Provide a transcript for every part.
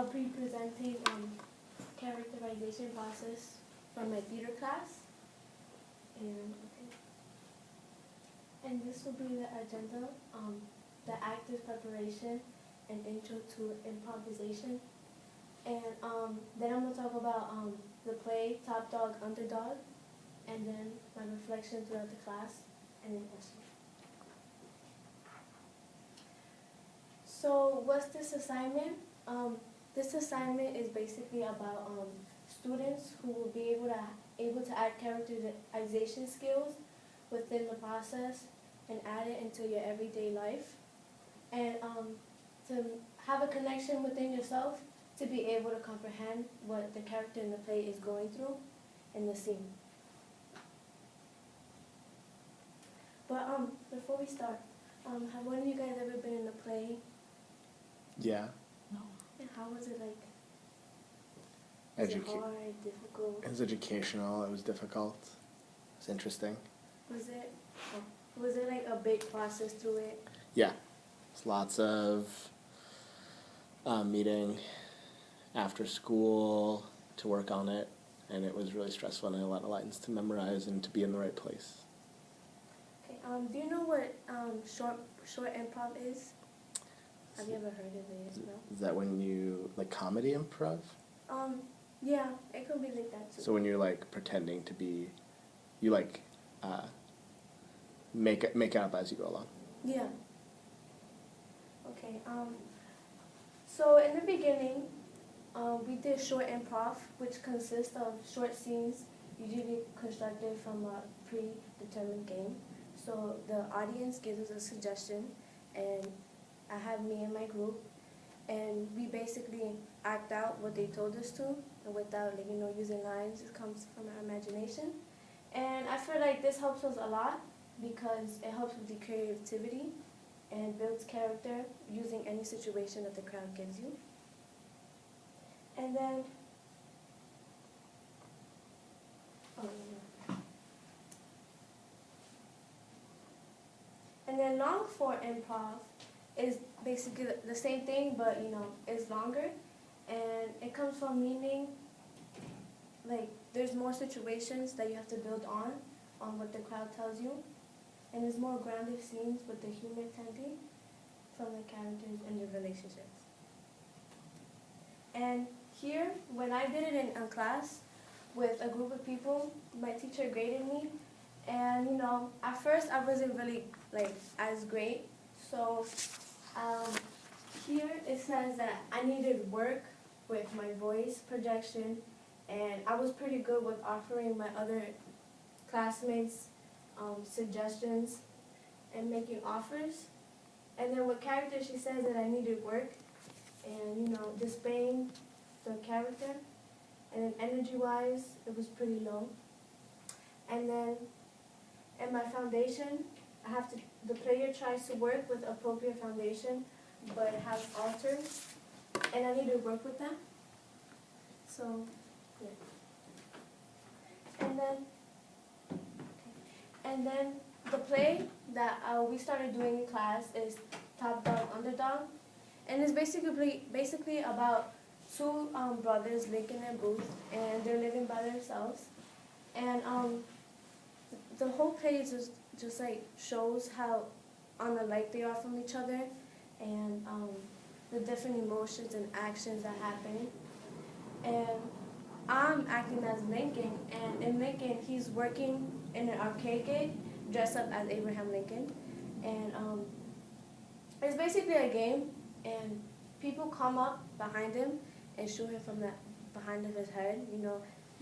I'll be presenting characterization process from my theater class. And this will be the agenda, the active preparation and intro to improvisation. And then I'm going to talk about the play, Top Dog, Underdog, and then my reflection throughout the class, and then questions. So what's this assignment? This assignment is basically about students who will be able to add characterization skills within the process and add it into your everyday life, and to have a connection within yourself to be able to comprehend what the character in the play is going through in the scene. But before we start, have one of you guys ever been in a play? Yeah. No. And how was it like? Was it hard, difficult? It was educational. It was difficult. It was interesting. Was it like a big process through it? Yeah. It's lots of meeting after school to work on it, and it was really stressful, and I had a lot of lines to memorize and to be in the right place. Okay. Do you know what short improv is? Have you ever heard of it? No? Is that when you, like, comedy improv? Yeah, it could be like that too. So when you're, like, pretending to be, you, like, make it up as you go along. Yeah. Okay. So in the beginning, we did short improv, which consists of short scenes, usually constructed from a predetermined game. So the audience gives us a suggestion, and I have me and my group, and we basically act out what they told us to, and without, like, using lines. It comes from our imagination, and I feel like this helps us a lot because it helps with the creativity and builds character using any situation that the crowd gives you. And then, long form improv is basically the same thing, but it's longer, and it comes from meaning like there's more situations that you have to build on what the crowd tells you, and there's more grounded scenes with the humor tending from the characters and the relationships. And here, when I did it in class with a group of people, my teacher graded me, and at first I wasn't really as great. So here it says that I needed work with my voice projection, and I was pretty good with offering my other classmates suggestions and making offers. And then with character, she says that I needed work and displaying the character. And then energy-wise, it was pretty low. And then in my foundation, the player tries to work with appropriate foundation, but it has alters, and I need to work with them. So, yeah. And then the play that we started doing in class is Top Dog, Underdog, and it's basically about two brothers, Lincoln and Booth, and they're living by themselves, and the whole play is just like shows how unlike they are from each other, and the different emotions and actions that happen. And I'm acting as Lincoln, and in Lincoln, he's working in an arcade game, dressed up as Abraham Lincoln, and it's basically a game, and people come up behind him and shoot him from the behind of his head.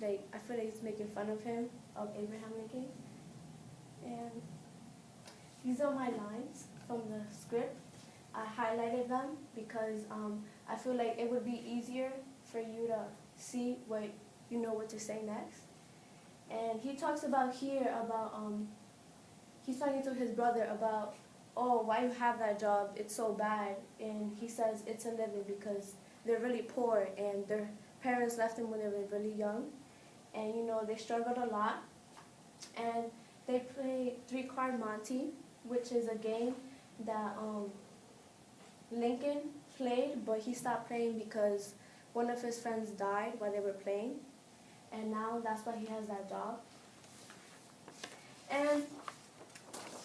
I feel like he's making fun of him, of Abraham Lincoln. And these are my lines from the script. I highlighted them because I feel like it would be easier for you to see what to say next. And he talks about here he's talking to his brother about, oh, why you have that job, it's so bad. And he says it's a living because they're really poor and their parents left them when they were really young. And they struggled a lot. And they play 3-Card Monte, which is a game that Lincoln played, but he stopped playing because one of his friends died while they were playing, and now that's why he has that job. And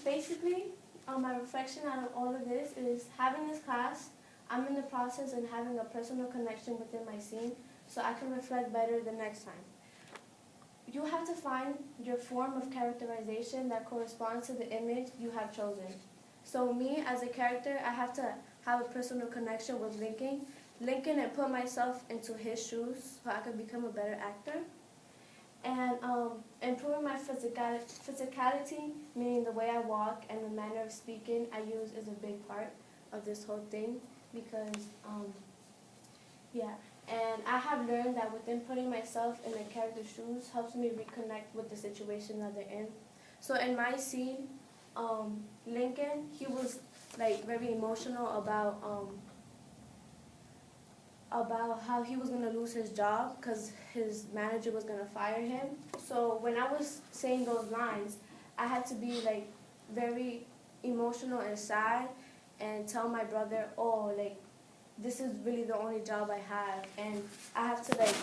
basically, my reflection out of all of this is having this class, I'm in the process and having a personal connection within my scene so I can reflect better the next time. You have to find your form of characterization that corresponds to the image you have chosen. So me, as a character, I have to have a personal connection with Lincoln, and put myself into his shoes so I could become a better actor. And improving my physicality, meaning the way I walk and the manner of speaking I use, is a big part of this whole thing because, yeah. And I have learned that within putting myself in the character's shoes helps me reconnect with the situation that they're in. So in my scene, Lincoln, he was like very emotional about how he was going to lose his job because his manager was going to fire him. So when I was saying those lines, I had to be like very emotional and sad and tell my brother, oh, like, this is really the only job I have, and I have to like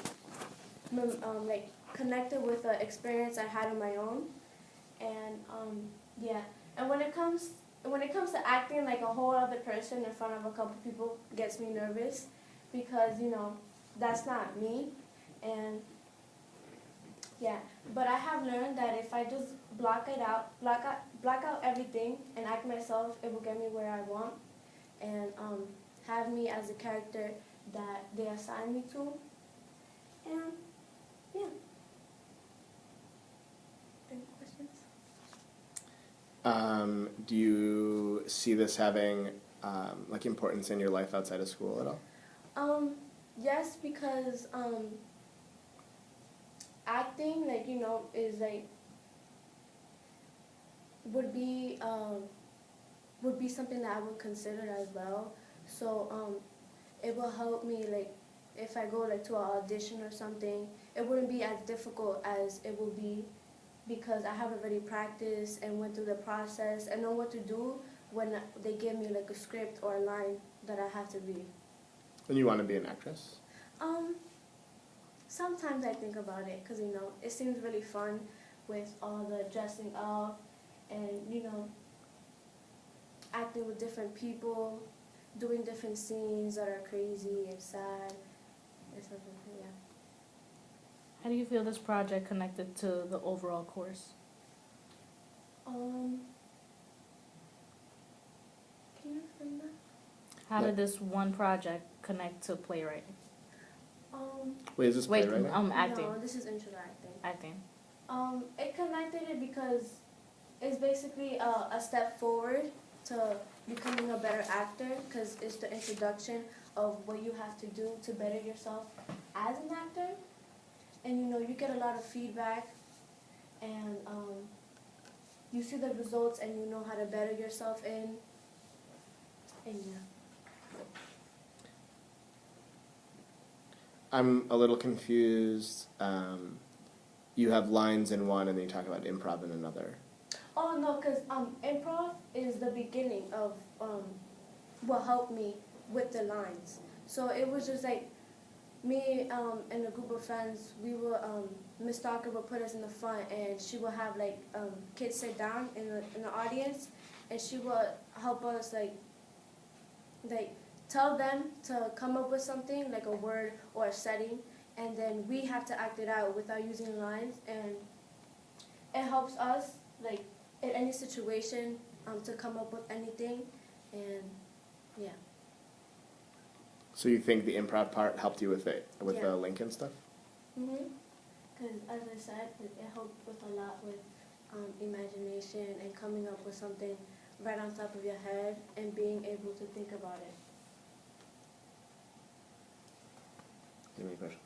connect it with the experience I had on my own, and yeah. And when it comes to acting like a whole other person in front of a couple people gets me nervous, because that's not me, and yeah. But I have learned that if I just block out everything and act myself, it will get me where I want, and have me as a character that they assign me to, and yeah. Any questions? Do you see this having like importance in your life outside of school at all? Yes, because acting, like, is like would be something that I would consider as well. So it will help me, like, if I go like to an audition or something, it wouldn't be as difficult as it will be because I have already practiced and went through the process and know what to do when they give me like a script or a line that I have to read. And you want to be an actress? Sometimes I think about it because it seems really fun with all the dressing up and acting with different people, doing different scenes that are crazy and sad and stuff like that. Yeah. How do you feel this project connected to the overall course? Can you explain that? How did this one project connect to playwriting? Wait, is this playwriting? Acting. No, this is intro to acting. Acting. It connected it because it's basically a step forward to becoming a better actor because it's the introduction of what you have to do to better yourself as an actor. And you get a lot of feedback and you see the results and you know how to better yourself and yeah. I'm a little confused. You have lines in one and then you talk about improv in another. Oh no, because improv is the beginning of what helped me with the lines. So it was just like me and a group of friends. We were Miss Stalker would put us in the front, and she would have like kids sit down in the audience, and she would help us like tell them to come up with something like a word or a setting, and then we have to act it out without using lines, and it helps us like in any situation to come up with anything, and yeah. So you think the improv part helped you with it, with Yeah. the Lincoln stuff? Because as I said, it helped with a lot with imagination and coming up with something right on top of your head and being able to think about it. Any questions?